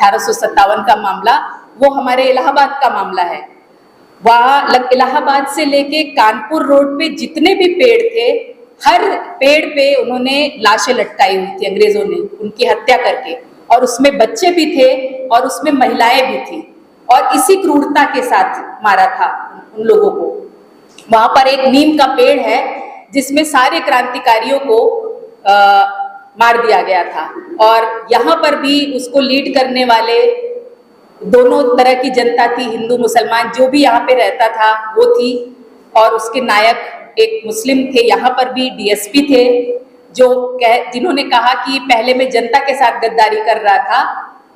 1857 का मामला, वो हमारे इलाहाबाद का मामला है। वहाँ इलाहाबाद से लेके कानपुर रोड पे जितने भी पेड़ थे, हर पेड़ पे उन्होंने लाशें लटकाई हुई थी अंग्रेजों ने, उनकी हत्या करके, और उसमें बच्चे भी थे और उसमें महिलाएं भी थी, और इसी क्रूरता के साथ मारा था उन लोगों को। वहां पर एक नीम का पेड़ है जिसमें सारे क्रांतिकारियों को मार दिया गया था, और यहाँ पर भी उसको लीड करने वाले दोनों तरह की जनता थी, हिंदू मुसलमान, जो भी यहाँ पे रहता था वो थी, और उसके नायक एक मुस्लिम थे। यहाँ पर भी डीएसपी थे जिन्होंने कहा कि पहले मैं जनता के साथ गद्दारी कर रहा था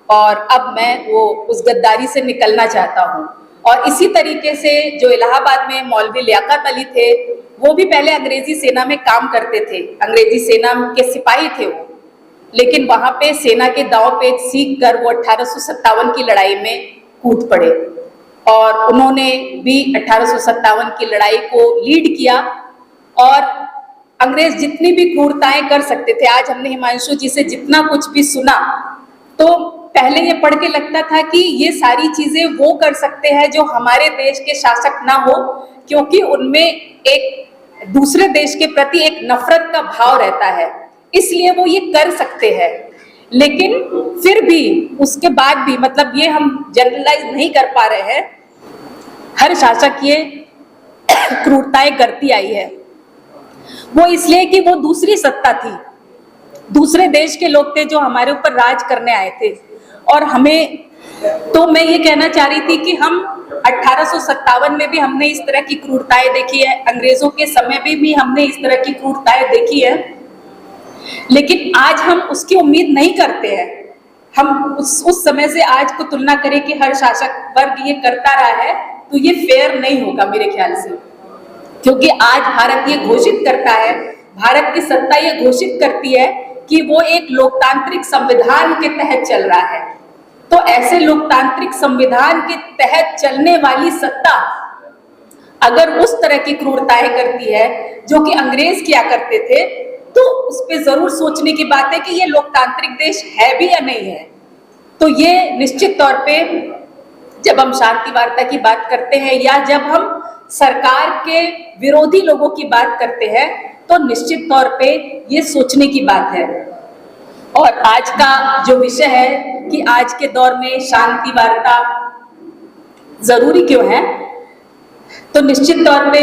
और अब मैं वो उस गद्दारी से निकलना चाहता हूँ। और इसी तरीके से जो इलाहाबाद में मौलवी लियाकत अली थे, वो भी पहले अंग्रेजी सेना में काम करते थे, अंग्रेजी सेना के सिपाही थे वो, लेकिन वहां पे सेना के दांव पेच सीख कर वो 1857 की लड़ाई में कूद पड़े, और उन्होंने भी 1857 की लड़ाई को लीड किया। और अंग्रेज जितनी भी क्रूरताएं कर सकते थे, आज हमने हिमांशु जी से जितना कुछ भी सुना, तो पहले ये पढ़ के लगता था कि ये सारी चीजें वो कर सकते हैं जो हमारे देश के शासक ना हो, क्योंकि उनमें एक दूसरे देश के प्रति एक नफरत का भाव रहता है, इसलिए वो ये कर सकते हैं। लेकिन फिर भी उसके बाद भी, मतलब ये हम जनरलाइज नहीं कर पा रहे हैं, हर शासक ये क्रूरताएं करती आई है। वो इसलिए कि वो दूसरी सत्ता थी, दूसरे देश के लोग थे जो हमारे ऊपर राज करने आए थे, और हमें, तो मैं ये कहना चाह रही थी कि हम 1857 में भी हमने इस तरह की क्रूरताएं देखी है, अंग्रेजों के समय में भी हमने इस तरह की क्रूरताएं देखी है, लेकिन आज हम उसकी उम्मीद नहीं करते हैं। हम उस समय से आज को तुलना करें कि हर शासक वर्ग ये करता रहा है, तो ये फेयर नहीं होगा मेरे ख्याल से, क्योंकि आज भारत ये घोषित करता है, भारत की सत्ता ये घोषित करती है कि वो एक लोकतांत्रिक संविधान के तहत चल रहा है। तो ऐसे लोकतांत्रिक संविधान के तहत चलने वाली सत्ता अगर उस तरह की क्रूरताएं करती है जो कि अंग्रेज किया करते थे, तो उस पर जरूर सोचने की बात है कि ये लोकतांत्रिक देश है भी या नहीं है। तो ये निश्चित तौर पे जब हम शांति वार्ता की बात करते हैं या जब हम सरकार के विरोधी लोगों की बात करते हैं, तो निश्चित तौर पे ये सोचने की बात है। और आज का जो विषय है कि आज के दौर में शांति वार्ता जरूरी क्यों है, तो निश्चित तौर पे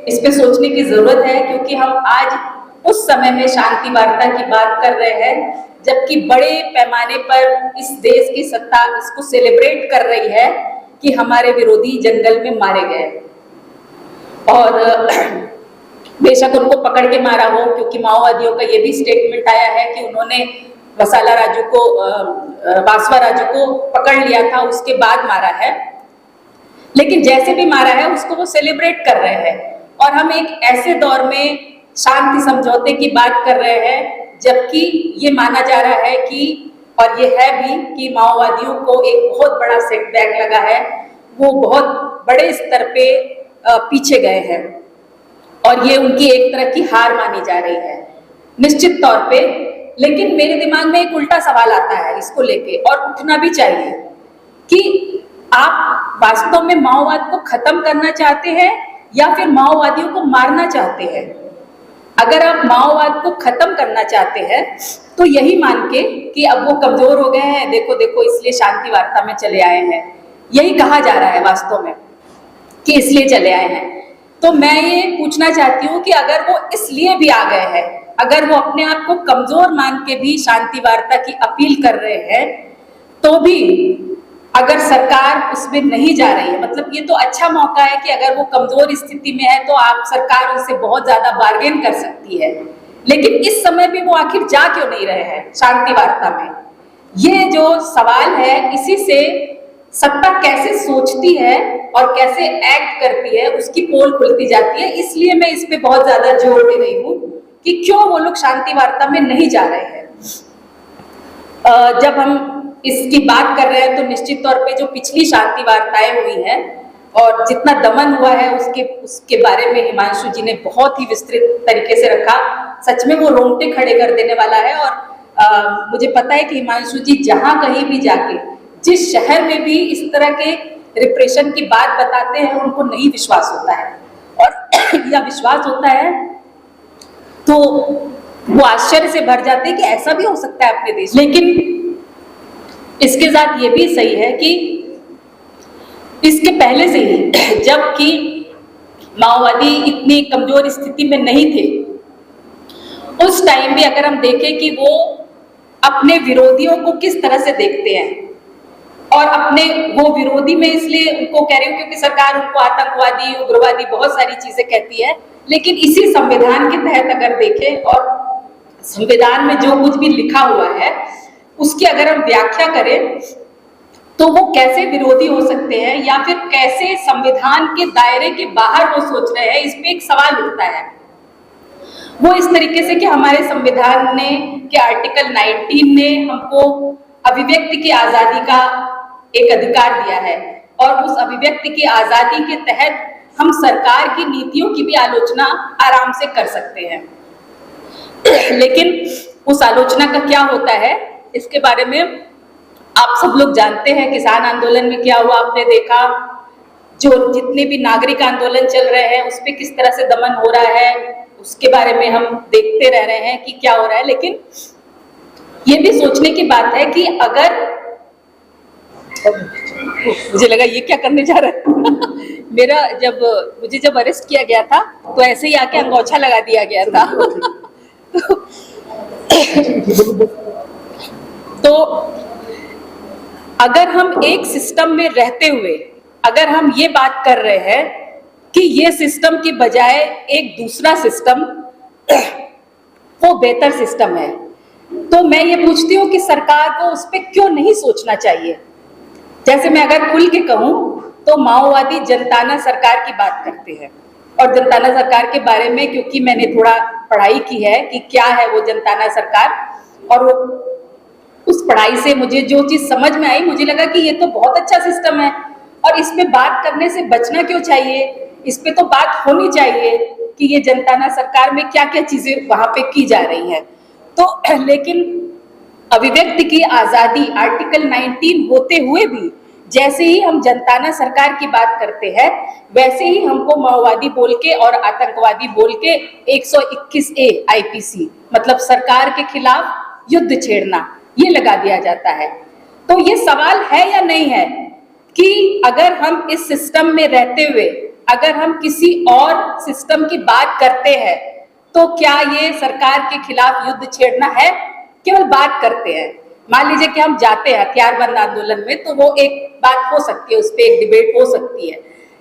इस पे सोचने की जरूरत है, क्योंकि हम आज उस समय में शांति वार्ता की बात कर रहे हैं जबकि बड़े पैमाने पर इस देश की सत्ता इसको सेलिब्रेट कर रही है कि हमारे विरोधी जंगल में मारे गए, और बेशक उनको पकड़ के मारा हो, क्योंकि माओवादियों का ये भी स्टेटमेंट आया है कि उन्होंने बासवा राजू को पकड़ लिया था, उसके बाद मारा है, लेकिन जैसे भी मारा है उसको वो सेलिब्रेट कर रहे हैं। और हम एक ऐसे दौर में शांति समझौते की बात कर रहे हैं जबकि ये माना जा रहा है कि, और ये है भी, कि माओवादियों को एक बहुत बड़ा सेटबैक लगा है, वो बहुत बड़े स्तर पे पीछे गए हैं, और ये उनकी एक तरह की हार मानी जा रही है निश्चित तौर पे। लेकिन मेरे दिमाग में एक उल्टा सवाल आता है इसको लेके, और उठना भी चाहिए, कि आप वास्तव में माओवाद को खत्म करना चाहते हैं या फिर माओवादियों को मारना चाहते हैं। अगर आप माओवाद को खत्म करना चाहते हैं तो यही मान के कि अब वो कमजोर हो गए हैं, देखो देखो इसलिए शांति वार्ता में चले आए हैं, यही कहा जा रहा है वास्तव में कि इसलिए चले आए हैं। तो मैं ये पूछना चाहती हूँ कि अगर वो इसलिए भी आ गए हैं, अगर वो अपने आप को कमजोर मान के भी शांति वार्ता की अपील कर रहे हैं, तो भी अगर सरकार उसमें नहीं जा रही है, मतलब ये तो अच्छा मौका है कि अगर वो कमजोर स्थिति में है तो आप सरकार उनसे बहुत ज्यादा बार्गेन कर सकती है, लेकिन इस समय भी वो आखिर जा क्यों नहीं रहे हैं शांति वार्ता में? ये जो सवाल है, इसी से सत्ता कैसे सोचती है और कैसे एक्ट करती है उसकी पोल खुलती जाती है। इसलिए मैं इस पे बहुत ज्यादा जोर दे रही हूँ कि क्यों वो लोग शांति वार्ता में नहीं जा रहे हैं। जब हम इसकी बात कर रहे हैं तो निश्चित तौर पे जो पिछली शांति वार्ताएं हुई हैं और जितना दमन हुआ है उसके बारे में हिमांशु जी ने बहुत ही विस्तृत तरीके से रखा। सच में वो रोंगटे खड़े कर देने वाला है, और मुझे पता है कि हिमांशु जी जहां कहीं भी जाके, जिस शहर में भी इस तरह के रिप्रेशन की बात बताते हैं, उनको नहीं विश्वास होता है, और या विश्वास होता है तो वो आश्चर्य से भर जाते हैं कि ऐसा भी हो सकता है अपने देश। लेकिन इसके साथ ये भी सही है कि इसके पहले से ही जबकि माओवादी इतनी कमजोर स्थिति में नहीं थे, उस टाइम भी अगर हम देखें कि वो अपने विरोधियों को किस तरह से देखते हैं, और अपने वो विरोधी में इसलिए उनको कह रही हूँ क्योंकि सरकार उनको आतंकवादी, उग्रवादी बहुत सारी चीजें कहती है, लेकिन इसी संविधान के तहत अगर देखें और संविधान में जो कुछ भी लिखा हुआ है उसकी अगर हम व्याख्या करें तो वो कैसे विरोधी हो सकते हैं या फिर कैसे संविधान के दायरे के बाहर वो सोच रहे हैं, इस पे एक सवाल उठता है। वो इस तरीके से कि हमारे संविधान ने के आर्टिकल 19 ने हमको अभिव्यक्ति की आजादी का एक अधिकार दिया है, और उस अभिव्यक्ति की आजादी के तहत हम सरकार की नीतियों की भी आलोचना आराम से कर सकते हैं। लेकिन उस आलोचना का क्या होता है, इसके बारे में आप सब लोग जानते हैं। किसान आंदोलन में क्या हुआ आपने देखा, जो जितने भी नागरिक आंदोलन चल रहे हैं उस पर किस तरह से दमन हो रहा है, उसके बारे में हम देखते रह रहे हैं कि क्या हो रहा है। लेकिन ये भी सोचने की बात है कि अगर मुझे लगा ये क्या करने जा रहा है मुझे जब अरेस्ट किया गया था तो ऐसे ही आके अंगोछा लगा दिया गया था। तो अगर हम एक सिस्टम में रहते हुए अगर हम ये बात कर रहे हैं कि ये सिस्टम की बजाय एक दूसरा सिस्टम वो बेहतर सिस्टम है, तो मैं ये पूछती हूँ कि सरकार को उस पर क्यों नहीं सोचना चाहिए। जैसे मैं अगर खुल के कहूँ तो माओवादी जनताना सरकार की बात करते हैं, और जनताना सरकार के बारे में क्योंकि मैंने थोड़ा पढ़ाई की है कि क्या है वो जनताना सरकार, और वो उस पढ़ाई से मुझे जो चीज समझ में आई, मुझे लगा कि ये तो बहुत अच्छा सिस्टम है और इस पे बात करने से बचना क्यों चाहिए, इस पे तो बात होनी चाहिए कि ये जनताना सरकार में क्या क्या चीजें वहां पे की जा रही हैं। तो लेकिन अभिव्यक्ति की आजादी आर्टिकल 19 होते हुए भी जैसे ही हम जनताना सरकार की बात करते हैं वैसे ही हमको माओवादी बोल के और आतंकवादी बोल के 121A IPC मतलब सरकार के खिलाफ युद्ध छेड़ना ये लगा दिया जाता है। तो ये सवाल है या नहीं है कि अगर हम इस सिस्टम में रहते हुए अगर हम किसी और सिस्टम की बात करते हैं तो क्या ये सरकार के खिलाफ युद्ध छेड़ना है? केवल बात करते हैं। मान लीजिए कि हम जाते हैं हथियारबंद आंदोलन में, तो वो एक बात हो सकती है, उस पर एक डिबेट हो सकती है,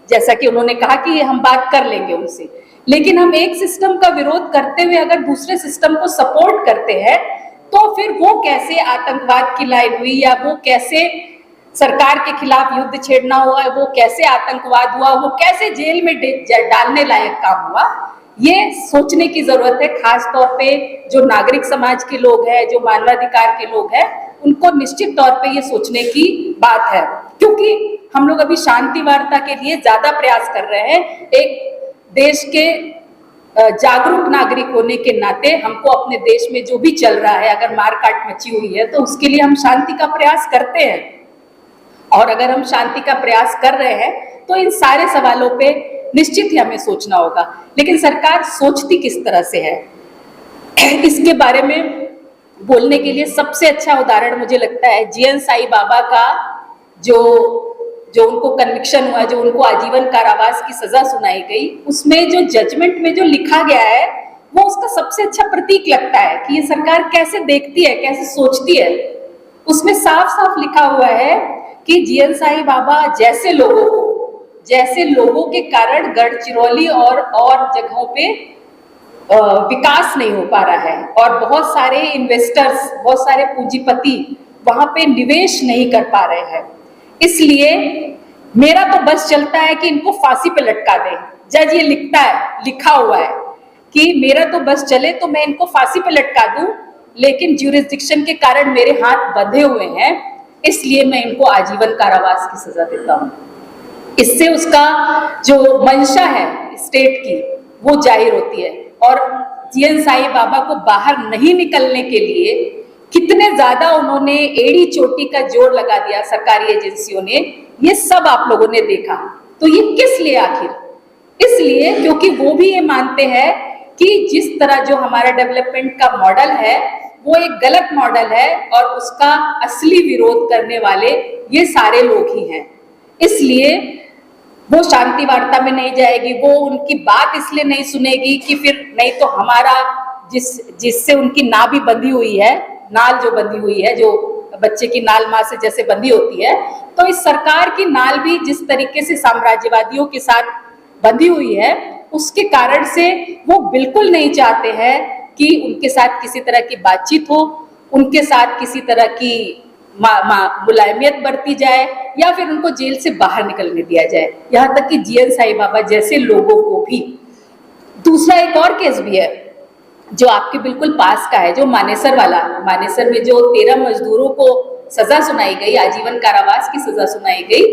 जैसा कि उन्होंने कहा कि हम बात कर लेंगे उनसे। लेकिन हम एक सिस्टम का विरोध करते हुए अगर दूसरे सिस्टम को सपोर्ट करते हैं तो फिर वो कैसे आतंकवाद की लाइन हुई, या वो कैसे सरकार के खिलाफ युद्ध छेड़ना हुआ, वो कैसे आतंकवाद हुआ, वो कैसे जेल में डालने लायक काम हुआ, ये सोचने की जरूरत है। खास तौर पे जो नागरिक समाज के लोग हैं, जो मानवाधिकार के लोग हैं, उनको निश्चित तौर पे ये सोचने की बात है, क्योंकि हम लोग अभी शांति वार्ता के लिए ज्यादा प्रयास कर रहे हैं। एक देश के जागरूक नागरिक होने के नाते हमको अपने देश में जो भी चल रहा है, अगर मारकाट मची हुई है तो उसके लिए हम शांति का प्रयास करते हैं, और अगर हम शांति का प्रयास कर रहे हैं तो इन सारे सवालों पे निश्चित ही हमें सोचना होगा। लेकिन सरकार सोचती किस तरह से है, इसके बारे में बोलने के लिए सबसे अच्छा उदाहरण मुझे लगता है जीएन साई बाबा का, जो उनको कन्विक्शन हुआ, जो उनको आजीवन कारावास की सजा सुनाई गई, उसमें जो जजमेंट में जो लिखा गया है वो उसका सबसे अच्छा प्रतीक लगता है कि ये सरकार कैसे देखती है, कैसे सोचती है। उसमें साफ साफ लिखा हुआ है कि जीएन साई बाबा जैसे लोगों के कारण गढ़चिरौली और जगहों पे विकास नहीं हो पा रहा है, और बहुत सारे इन्वेस्टर्स, बहुत सारे पूंजीपति वहां पे निवेश नहीं कर पा रहे हैं। इसलिए मेरा तो बस चलता है कि इनको फांसी पे लटका दें। जज ये लिखा हुआ है कि मेरा तो बस चले तो मैं इनको फांसी पे लटका दूं, लेकिन ज्यूरिसडिक्शन के कारण मेरे हाथ बंधे हुए हैं, इसलिए मैं इनको आजीवन कारावास की सजा देता हूं। इससे उसका जो मंशा है स्टेट की वो जाहिर होती है। और जीएन साई बाबा को बाहर नहीं निकलने के लिए कितने ज्यादा उन्होंने एड़ी चोटी का जोर लगा दिया सरकारी एजेंसियों ने, ये सब आप लोगों ने देखा। तो ये किस लिए आखिर? इसलिए क्योंकि वो भी ये मानते हैं कि जिस तरह जो हमारा डेवलपमेंट का मॉडल है वो एक गलत मॉडल है और उसका असली विरोध करने वाले ये सारे लोग ही हैं। इसलिए वो शांति वार्ता में नहीं जाएगी, वो उनकी बात इसलिए नहीं सुनेगी कि फिर नहीं तो हमारा जिससे उनकी नाल भी बंधी हुई है, नाल जो बंधी हुई है, जो बच्चे की नाल माँ से जैसे बंधी होती है, तो इस सरकार की नाल भी जिस तरीके से साम्राज्यवादियों के साथ बंधी हुई है, उसके कारण से वो बिल्कुल नहीं चाहते हैं कि उनके साथ किसी तरह की बातचीत हो, उनके साथ किसी तरह की मुलायमियत बरती जाए या फिर उनको जेल से बाहर निकलने दिया जाए, यहाँ तक कि जीएन साई बाबा जैसे लोगों को भी। दूसरा एक और केस भी है जो आपके बिल्कुल पास का है, जो मानेसर वाला। मानेसर में जो 13 मजदूरों को सजा सुनाई गई, आजीवन कारावास की सजा सुनाई गई,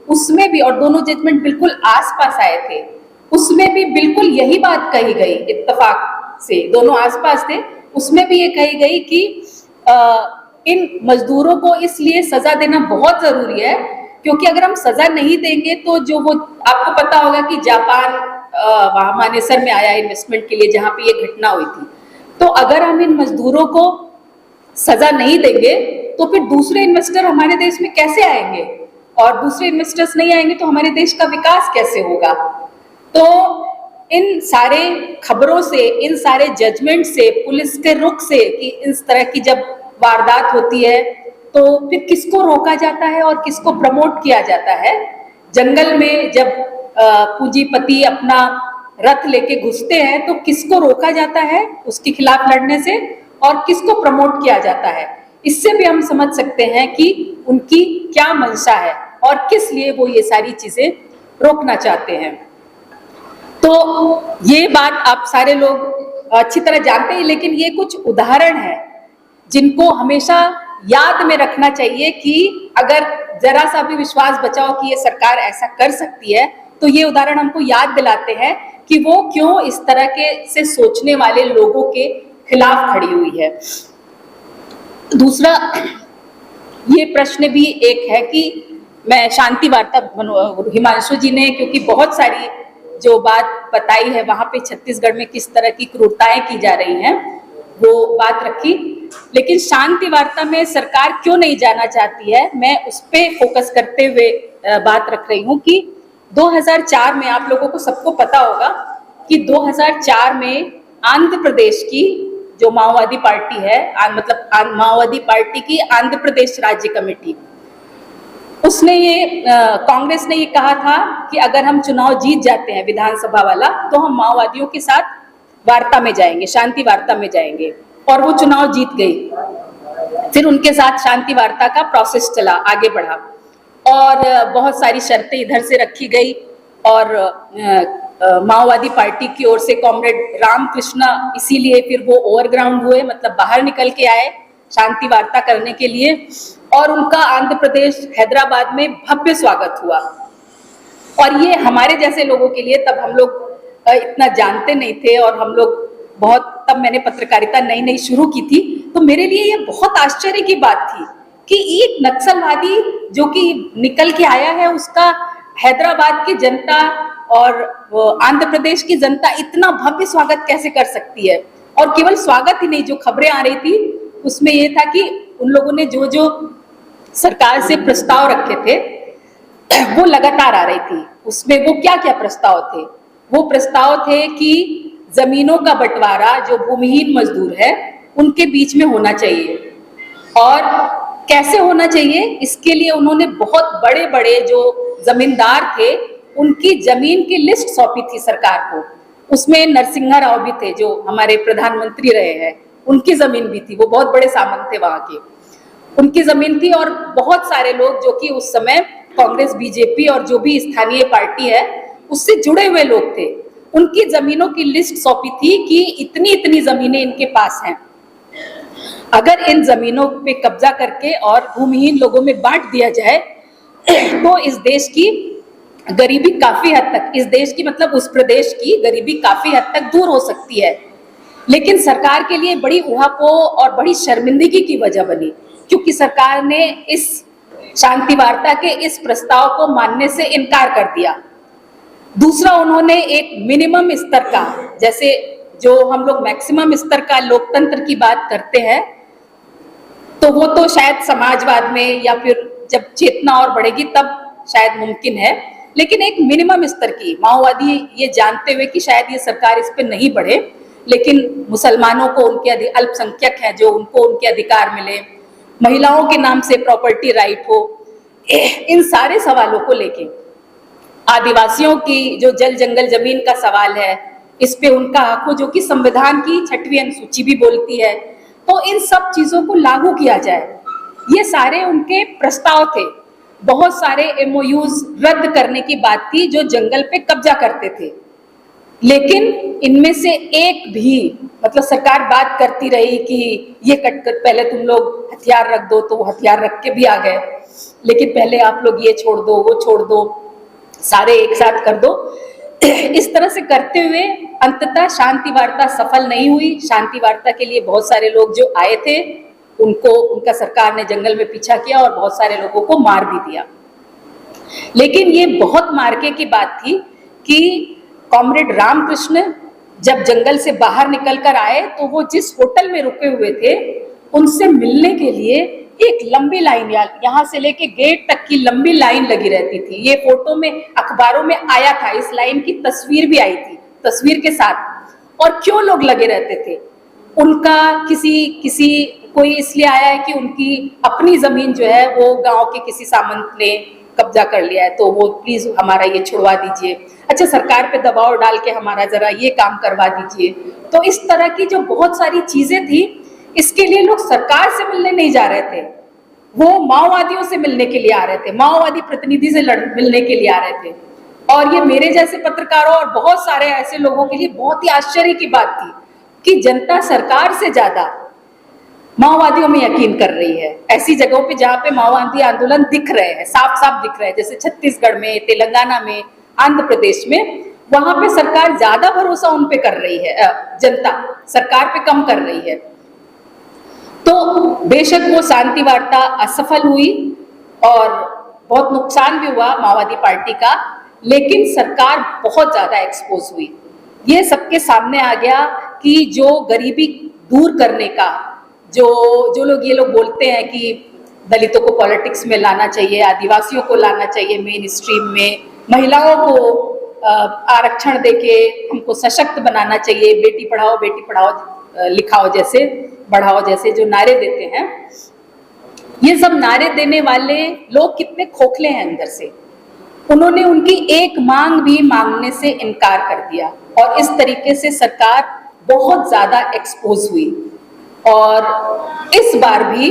उसमें भी, और दोनों जजमेंट बिल्कुल आसपास आए थे, उसमें भी बिल्कुल यही बात कही गई, इत्तेफाक से दोनों आसपास थे, उसमें भी ये कही गई कि इन मजदूरों को इसलिए सजा देना बहुत जरूरी है क्योंकि अगर हम सजा नहीं देंगे तो जो वो, आपको पता होगा कि जापान वहां मानेसर में आया इन्वेस्टमेंट के लिए, जहां पे ये घटना हुई थी, तो अगर हम इन मजदूरों को सजा नहीं देंगे तो फिर दूसरे इन्वेस्टर हमारे देश में कैसे आएंगे, और दूसरे इन्वेस्टर्स नहीं आएंगे तो हमारे देश का विकास कैसे होगा। तो इन सारे खबरों से, इन सारे जजमेंट से, पुलिस के रुख से कि इस तरह की जब वारदात होती है तो फिर किसको रोका जाता है और किसको प्रमोट किया जाता है। जंगल में जब पूंजीपति अपना रथ लेके घुसते हैं तो किसको रोका जाता है उसके खिलाफ लड़ने से और किसको प्रमोट किया जाता है। इससे भी हम समझ सकते हैं कि उनकी क्या मंशा है और किस लिए वो ये सारी चीजें रोकना चाहते हैं। तो ये बात आप सारे लोग अच्छी तरह जानते हैं, लेकिन ये कुछ उदाहरण है जिनको हमेशा याद में रखना चाहिए कि अगर जरा सा भी विश्वास बचाओ कि ये सरकार ऐसा कर सकती है, तो ये उदाहरण हमको याद दिलाते हैं कि वो क्यों इस तरह के से सोचने वाले लोगों के खिलाफ खड़ी हुई है। दूसरा ये प्रश्न भी एक है कि मैं शांति वार्ता, हिमांशु जी ने क्योंकि बहुत सारी जो बात बताई है वहां पे छत्तीसगढ़ में किस तरह की क्रूरताएं की जा रही हैं वो बात रखी, लेकिन शांति वार्ता में सरकार क्यों नहीं जाना चाहती है, मैं उस पर फोकस करते हुए बात रख रही हूँ कि 2004 में, आप लोगों को सबको पता होगा कि 2004 में आंध्र प्रदेश की जो माओवादी पार्टी है, मतलब माओवादी पार्टी की आंध्र प्रदेश राज्य कमेटी, उसने ये कांग्रेस ने ये कहा था कि अगर हम चुनाव जीत जाते हैं विधानसभा वाला तो हम माओवादियों के साथ वार्ता में जाएंगे, शांति वार्ता में जाएंगे, और वो चुनाव जीत गई। फिर उनके साथ शांति वार्ता का प्रोसेस चला, आगे बढ़ा और बहुत सारी शर्तें इधर से रखी गई और माओवादी पार्टी की ओर से कॉमरेड रामकृष्ण इसीलिए फिर वो ओवरग्राउंड हुए, मतलब बाहर निकल के आए शांति वार्ता करने के लिए, और उनका आंध्र प्रदेश हैदराबाद में भव्य स्वागत हुआ। और ये हमारे जैसे लोगों के लिए, तब हम लोग इतना जानते नहीं थे और हम लोग बहुत, तब मैंने पत्रकारिता नई नई शुरू की थी, तो मेरे लिए ये बहुत आश्चर्य की बात थी कि एक नक्सलवादी जो कि निकल के आया है, उसका हैदराबाद की जनता और आंध्र प्रदेश की जनता इतना भव्य स्वागत कैसे कर सकती है। और केवल स्वागत ही नहीं, जो खबरें आ रही थी उसमें ये था कि उन लोगों ने जो जो सरकार से प्रस्ताव रखे थे वो लगातार आ रही थी। उसमें वो क्या क्या प्रस्ताव थे? वो प्रस्ताव थे कि जमीनों का बंटवारा जो भूमिहीन मजदूर है उनके बीच में होना चाहिए, और कैसे होना चाहिए इसके लिए उन्होंने बहुत बड़े बड़े जो जमींदार थे उनकी जमीन की लिस्ट सौंपी थी सरकार को। उसमें नरसिंहा राव भी थे जो हमारे प्रधानमंत्री रहे हैं, उनकी जमीन भी थी, वो बहुत बड़े सामंत थे वहां के, उनकी जमीन थी, और बहुत सारे लोग जो कि उस समय कांग्रेस, बीजेपी और जो भी स्थानीय पार्टी है उससे जुड़े हुए लोग थे, उनकी जमीनों की लिस्ट सौंपी थी कि इतनी इतनी जमीनें इनके पास हैं, अगर इन जमीनों पे कब्जा करके और भूमिहीन लोगों में बांट दिया जाए तो इस देश की गरीबी काफी हद तक, इस देश की मतलब उस प्रदेश की गरीबी काफी हद तक दूर हो सकती है। लेकिन सरकार के लिए बड़ी ऊहापोह और बड़ी शर्मिंदगी की वजह बनी, क्योंकि सरकार ने इस शांति वार्ता के इस प्रस्ताव को मानने से इनकार कर दिया। दूसरा, उन्होंने एक मिनिमम स्तर का, जैसे जो हम लोग मैक्सिमम स्तर का लोकतंत्र की बात करते हैं, तो वो तो शायद समाजवाद में या फिर जब चेतना और बढ़ेगी तब शायद मुमकिन है, लेकिन एक मिनिमम स्तर की, माओवादी ये जानते हुए कि शायद ये सरकार इस पे नहीं बढ़े, लेकिन मुसलमानों को उनके अल्पसंख्यक हैं जो, उनको उनके अधिकार मिले, महिलाओं के नाम से प्रॉपर्टी राइट हो, इन सारे सवालों को लेके, आदिवासियों की जो जल जंगल जमीन का सवाल है, इस पे उनका हक हो, जो कि संविधान की 6वीं अनुसूची भी बोलती है, तो इन सब चीजों को लागू किया जाए, ये सारे उनके प्रस्ताव थे। बहुत सारे एमओयूज रद्द करने की बात थी जो जंगल पे कब्जा करते थे, लेकिन इनमें से एक भी, मतलब सरकार बात करती रही कि ये कट कर, पहले तुम लोग हथियार रख दो, तो वो हथियार रख के भी आ गए, लेकिन पहले आप लोग ये छोड़ दो, वो छोड़ दो, सारे एक साथ कर दो। इस तरह से करते हुए अंततः शांति वार्ता सफल नहीं हुई। शांति वार्ता के लिए बहुत सारे लोग जो आए थे, उनका सरकार ने जंगल में पीछा किया और बहुत सारे लोगों को मार भी दिया। लेकिन ये बहुत मार्के की बात थी कि कॉमरेड रामकृष्ण जब जंगल से बाहर निकल कर आए, तो वो जिस होटल में रुके हुए थे, उनसे मिलने के लिए एक लंबी लाइन, यहाँ से लेके गेट तक की लंबी लाइन लगी रहती थी। ये फोटो में, अखबारों में आया था, इस लाइन की तस्वीर भी आई थी, तस्वीर के साथ। और क्यों लोग लगे रहते थे? उनका कोई इसलिए आया है कि उनकी अपनी जमीन जो है वो गांव के किसी सामंत ने कब्जा कर लिया है, तो वो प्लीज हमारा ये छुड़वा दीजिए, अच्छा सरकार पे दबाव डाल के हमारा जरा ये काम करवा दीजिए। तो इस तरह की जो बहुत सारी चीजें थी, इसके लिए लोग सरकार से मिलने नहीं जा रहे थे, वो माओवादियों से मिलने के लिए आ रहे थे, माओवादी प्रतिनिधि से मिलने के लिए आ रहे थे। और ये मेरे जैसे पत्रकारों और बहुत सारे ऐसे लोगों के लिए बहुत ही आश्चर्य की बात थी कि जनता सरकार से ज्यादा माओवादियों में यकीन कर रही है। ऐसी जगहों पे जहाँ पे माओवादी आंदोलन दिख रहे हैं, साफ साफ दिख रहे हैं, जैसे छत्तीसगढ़ में, तेलंगाना में, आंध्र प्रदेश में, वहां पे सरकार ज्यादा भरोसा उन पे कर रही है, जनता सरकार पे कम कर रही है। तो बेशक वो शांति वार्ता असफल हुई और बहुत नुकसान भी हुआ माओवादी पार्टी का, लेकिन सरकार बहुत ज्यादा एक्सपोज हुई। ये सबके सामने आ गया कि जो गरीबी दूर करने का, जो लोग ये लोग बोलते हैं कि दलितों को पॉलिटिक्स में लाना चाहिए, आदिवासियों को लाना चाहिए मेन स्ट्रीम में, महिलाओं को आरक्षण देके हमको सशक्त बनाना चाहिए, बेटी पढ़ाओ लिखाओ जैसे, बढ़ाओ जैसे जो नारे देते हैं, ये सब नारे देने वाले लोग कितने खोखले हैं अंदर से। उन्होंने उनकी एक मांग भी मांगने से इनकार कर दिया और इस तरीके से सरकार बहुत ज्यादा एक्सपोज हुई। और इस बार भी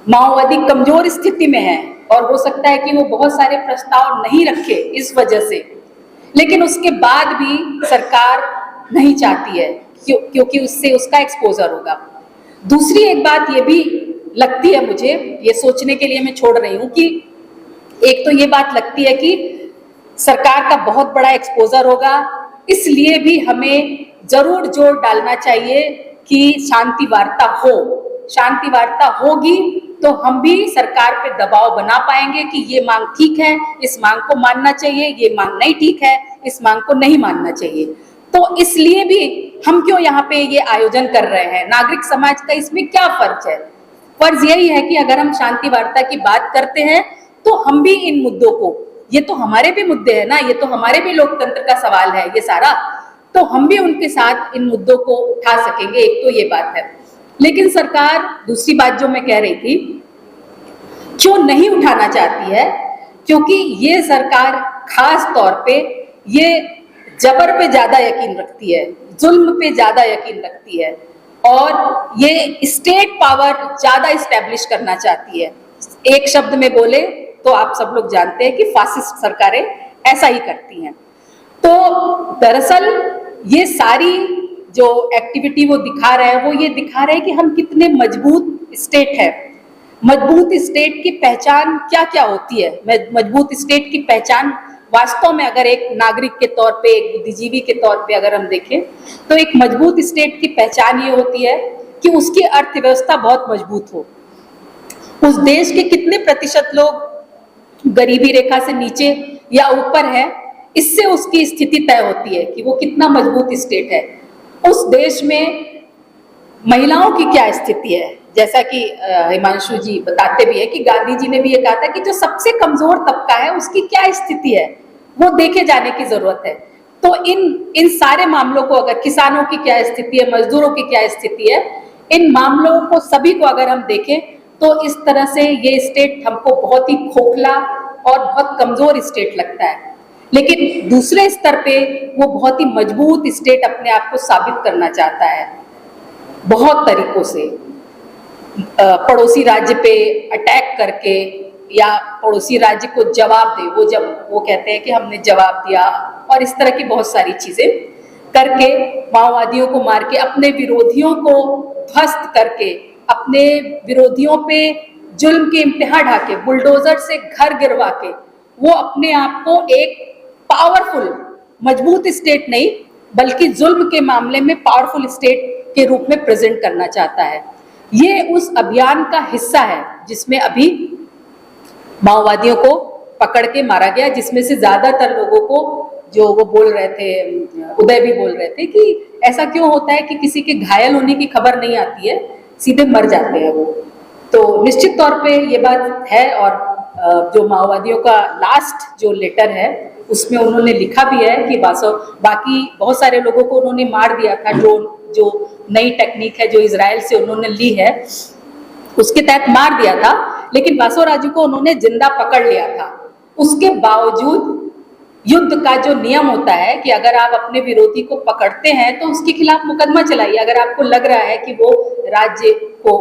माओवादी कमजोर स्थिति में है और हो सकता है कि वो बहुत सारे प्रस्ताव नहीं रखे इस वजह से, लेकिन उसके बाद भी सरकार नहीं चाहती है क्योंकि उससे उसका एक्सपोजर होगा। दूसरी एक बात ये भी लगती है मुझे, ये सोचने के लिए मैं छोड़ रही हूँ कि एक तो ये बात लगती है कि सरकार का बहुत बड़ा एक्सपोजर होगा, इसलिए भी हमें जरूर जोर डालना चाहिए कि शांति वार्ता हो। शांति वार्ता होगी तो हम भी सरकार पे दबाव बना पाएंगे कि ये मांग ठीक है, इस मांग को मानना चाहिए, ये मांग नहीं ठीक है, इस मांग को नहीं मानना चाहिए। तो इसलिए भी हम क्यों यहाँ पे ये आयोजन कर रहे हैं, नागरिक समाज का इसमें क्या फर्ज है? फर्ज यही है कि अगर हम शांति वार्ता की बात करते हैं तो हम भी इन मुद्दों को, ये तो हमारे भी मुद्दे हैं ना, ये तो हमारे भी लोकतंत्र का सवाल है ये सारा, तो हम भी उनके साथ इन मुद्दों को उठा सकेंगे। एक तो ये बात है। लेकिन सरकार, दूसरी बात जो मैं कह रही थी, क्यों नहीं उठाना चाहती है, क्योंकि ये सरकार खास तौर पे ये जबर पे ज्यादा यकीन रखती है, जुल्म पे ज्यादा यकीन रखती है और ये स्टेट पावर ज्यादा इस्टेब्लिश करना चाहती है। एक शब्द में बोले तो आप सब लोग जानते हैं कि फासिस्ट सरकारें ऐसा ही करती हैं। तो दरअसल ये सारी जो एक्टिविटी वो दिखा रहे हैं, वो ये दिखा रहे हैं कि हम कितने मजबूत स्टेट है। मजबूत स्टेट की पहचान क्या क्या होती है? मजबूत स्टेट की पहचान वास्तव में अगर एक नागरिक के तौर पे, एक बुद्धिजीवी के तौर पे अगर हम देखें तो एक मजबूत स्टेट की पहचान ये होती है कि उसकी अर्थव्यवस्था बहुत मजबूत हो। उस देश के कितने प्रतिशत लोग गरीबी रेखा से नीचे या ऊपर है, इससे उसकी स्थिति तय होती है कि वो कितना मजबूत स्टेट है। उस देश में महिलाओं की क्या स्थिति है, जैसा कि हिमांशु जी बताते भी है कि गांधी जी ने भी ये कहा था कि जो सबसे कमजोर तबका है उसकी क्या स्थिति है, वो देखे जाने की जरूरत है। तो इन सारे मामलों को, अगर किसानों की क्या स्थिति है, मजदूरों की क्या स्थिति है, इन मामलों को सभी को अगर हम देखें तो इस तरह से ये स्टेट हमको बहुत ही खोखला और बहुत कमजोर स्टेट लगता है। लेकिन दूसरे स्तर पे वो बहुत ही मजबूत स्टेट अपने आप को साबित करना चाहता है बहुत तरीकों से, पड़ोसी राज्य पे अटैक करके या पड़ोसी राज्य को जवाब दे, वो जब वो कहते हैं कि हमने जवाब दिया, और इस तरह की बहुत सारी चीजें करके माओवादियों को मार के, अपने विरोधियों को ध्वस्त करके, अपने विरोधियों पे जुल्म के इम्तिहान ढाके, बुलडोजर से घर गिरवा के वो अपने आप को एक पावरफुल मजबूत स्टेट नहीं बल्कि जुल्म के मामले में पावरफुल स्टेट के रूप में प्रेजेंट करना चाहता है। ये उस अभियान का हिस्सा है जिसमें अभी माओवादियों को पकड़ के मारा गया, जिसमें से ज्यादातर लोगों को, जो वो बोल रहे थे, उदय भी बोल रहे थे कि ऐसा क्यों होता है कि किसी के घायल होने की खबर नहीं आती है, सीधे मर जाते हैं वो। तो निश्चित तौर पे ये बात है। और जो माओवादियों का लास्ट जो लेटर है उसमें उन्होंने लिखा भी है कि बाकी बहुत सारे लोगों को उन्होंने मार दिया था, ड्रोन जो नई टेक्निक है जो इजराइल से उन्होंने ली है उसके तहत मार दिया था, लेकिन बासो राजू को उन्होंने जिंदा पकड़ लिया था। उसके बावजूद युद्ध का जो नियम होता है कि अगर आप अपने विरोधी को पकड़ते हैं तो उसके खिलाफ मुकदमा चलाइए। अगर आपको लग रहा है कि वो राज्य को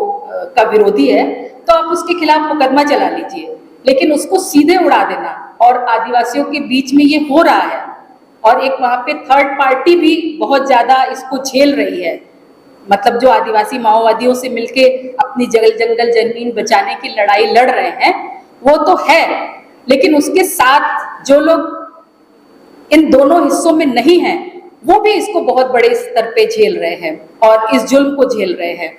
का विरोधी है तो आप उसके खिलाफ मुकदमा चला लीजिए, लेकिन उसको सीधे उड़ा देना, और आदिवासियों के बीच में ये हो रहा है, और एक वहां पे थर्ड पार्टी भी बहुत ज्यादा इसको झेल रही है, मतलब जो आदिवासी माओवादियों से मिलके अपनी जंगल जमीन बचाने की लड़ाई लड़ रहे हैं वो तो है, लेकिन उसके साथ जो लोग इन दोनों हिस्सों में नहीं हैं वो भी इसको बहुत बड़े स्तर पे झेल रहे हैं और इस जुल्म को झेल रहे हैं।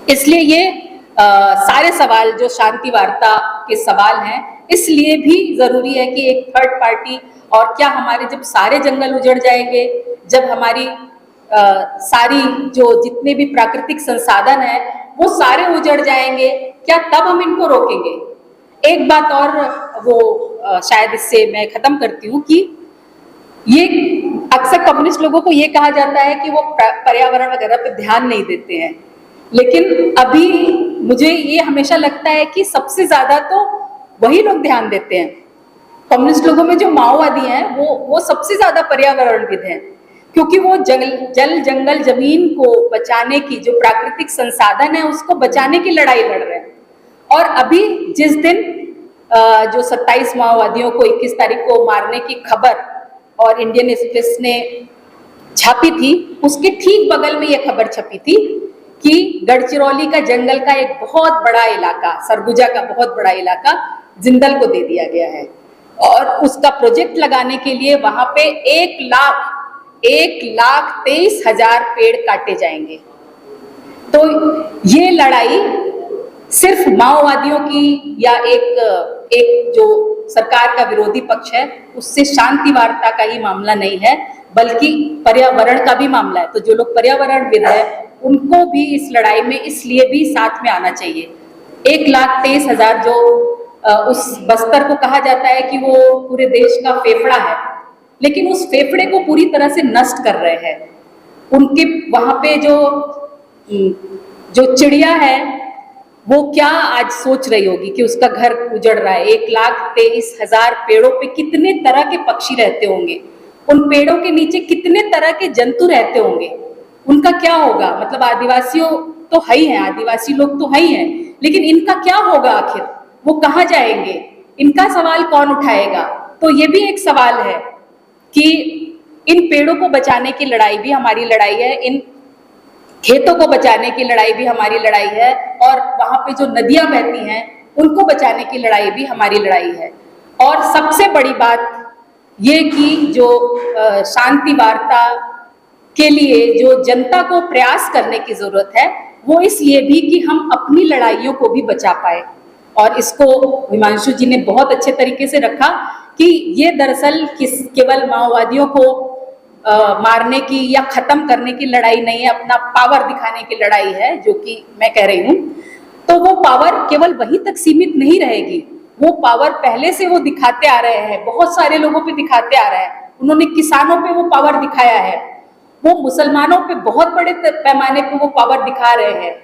इसलिए ये सारे सवाल जो शांति वार्ता के सवाल हैं, इसलिए भी जरूरी है कि एक थर्ड पार्टी, और क्या हमारे जब सारे जंगल उजड़ जाएंगे, जब हमारी सारी जो जितने भी प्राकृतिक संसाधन है वो सारे उजड़ जाएंगे, क्या तब हम इनको रोकेंगे? एक बात और, वो शायद इससे मैं खत्म करती हूँ कि ये अक्सर कम्युनिस्ट लोगों को ये कहा जाता है कि वो पर्यावरण वगैरह पे ध्यान नहीं देते हैं, लेकिन अभी मुझे ये हमेशा लगता है कि सबसे ज्यादा तो वही लोग ध्यान देते हैं। कम्युनिस्ट लोगों में जो माओवादी हैं वो सबसे ज्यादा पर्यावरणविद हैं, क्योंकि वो जल जंगल जमीन को बचाने की, जो प्राकृतिक संसाधन है उसको बचाने की लड़ाई लड़ रहे हैं। और अभी जिस दिन जो 27 माओवादियों को 21 तारीख को मारने की खबर और इंडियन एक्सप्रेस ने छापी थी, उसके ठीक बगल में यह खबर छपी थी कि गढ़चिरौली का जंगल का एक बहुत बड़ा इलाका, सरगुजा का बहुत बड़ा इलाका जिंदल को दे दिया गया है, और उसका प्रोजेक्ट लगाने के लिए वहां पे 1,23,000 पेड़ काटे जाएंगे। तो ये लड़ाई सिर्फ माओवादियों की या एक जो सरकार का विरोधी पक्ष है उससे शांति वार्ता का ही मामला नहीं है, बल्कि पर्यावरण का भी मामला है। तो जो लोग पर्यावरणविद है उनको भी इस लड़ाई में इसलिए भी साथ में आना चाहिए। 1,23,000 जो उस बस्तर को कहा जाता है कि वो पूरे देश का फेफड़ा है, लेकिन उस फेफड़े को पूरी तरह से नष्ट कर रहे हैं। उनके वहां पे जो चिड़िया है वो क्या आज सोच रही होगी कि उसका घर उजड़ रहा है। 1,23,000 पेड़ों पे कितने तरह के पक्षी रहते होंगे, उन पेड़ों के नीचे कितने तरह के जंतु रहते होंगे, उनका क्या होगा? मतलब आदिवासियों तो है ही है, आदिवासी लोग तो है ही हैं, लेकिन इनका क्या होगा आखिर? वो कहाँ जाएंगे? इनका सवाल कौन उठाएगा? तो ये भी एक सवाल है कि इन पेड़ों को बचाने की लड़ाई भी हमारी लड़ाई है, इन खेतों को बचाने की लड़ाई भी हमारी लड़ाई है, और वहां पे जो नदियां बहती हैं उनको बचाने की लड़ाई भी हमारी लड़ाई है। और सबसे बड़ी बात ये कि जो शांति वार्ता के लिए जो जनता को प्रयास करने की जरूरत है, वो इसलिए भी कि हम अपनी लड़ाइयों को भी बचा पाए। और इसको हिमांशु जी ने बहुत अच्छे तरीके से रखा कि ये दरअसल केवल माओवादियों को मारने की या खत्म करने की लड़ाई नहीं है, अपना पावर दिखाने की लड़ाई है, जो कि मैं कह रही हूँ। तो वो पावर केवल वहीं तक सीमित नहीं रहेगी, वो पावर पहले से वो दिखाते आ रहे हैं, बहुत सारे लोगों पे दिखाते आ रहे हैं। उन्होंने किसानों पे वो पावर दिखाया है, वो मुसलमानों पे बहुत बड़े पैमाने पे वो पावर दिखा रहे हैं।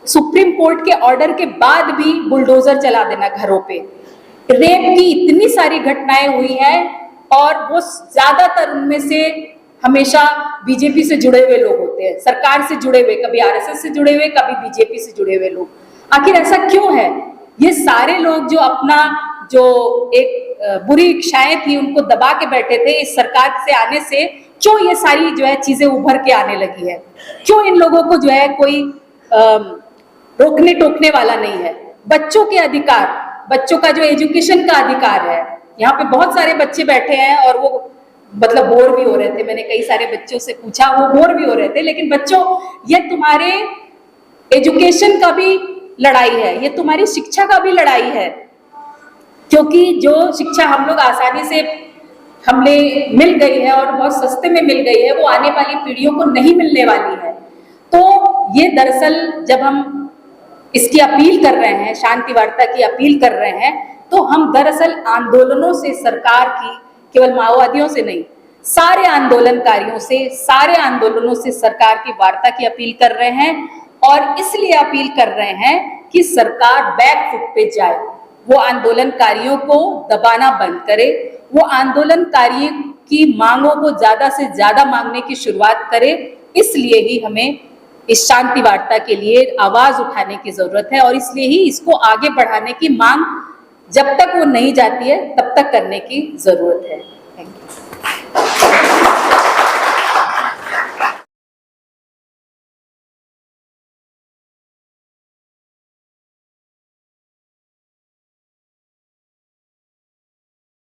सुप्रीम कोर्ट के ऑर्डर के बाद भी बुलडोजर चला देना घरों पे। रेप की इतनी सारी घटनाएं हुई हैं और वो ज्यादातर उनमें से हमेशा बीजेपी से जुड़े हुए लोग होते हैं, सरकार से जुड़े हुए, कभी आरएसएस से जुड़े हुए, कभी बीजेपी से जुड़े हुए लोग। आखिर ऐसा क्यों है? ये सारे लोग जो अपना जो एक बुरी इच्छाएं थी उनको दबा के बैठे थे, इस सरकार से आने से क्यों ये सारी जो है चीजें उभर के आने लगी है? क्यों इन लोगों को जो है कोई रोकने टोकने वाला नहीं है? बच्चों के अधिकार, बच्चों का जो एजुकेशन का अधिकार है, यहाँ पे बहुत सारे बच्चे बैठे हैं और वो मतलब बोर भी हो रहे थे। मैंने कई सारे बच्चों से पूछा, वो बोर भी हो रहे थे। लेकिन बच्चों, ये तुम्हारे एजुकेशन का भी लड़ाई है, ये तुम्हारी शिक्षा का भी लड़ाई है, क्योंकि जो शिक्षा हम लोग आसानी से हमें मिल गई है और बहुत सस्ते में मिल गई है, वो आने वाली पीढ़ियों को नहीं मिलने वाली है। तो ये दरअसल जब हम इसकी अपील कर रहे हैं, शांति वार्ता की अपील कर रहे हैं, तो हम दरअसल आंदोलनों से, सरकार की, केवल माओवादियों से नहीं, सारे आंदोलनकारियों से, सारे आंदोलनों से सरकार की वार्ता की अपील कर रहे हैं। और इसलिए अपील कर रहे हैं कि सरकार बैक फुट पे जाए, वो आंदोलनकारियों को दबाना बंद करे, वो आंदोलनकारियों की मांगों को ज्यादा से ज्यादा मांगने की शुरुआत करे। इसलिए ही हमें इस शांति वार्ता के लिए आवाज उठाने की जरूरत है और इसलिए ही इसको आगे बढ़ाने की मांग जब तक वो नहीं जाती है तब तक करने की जरूरत है।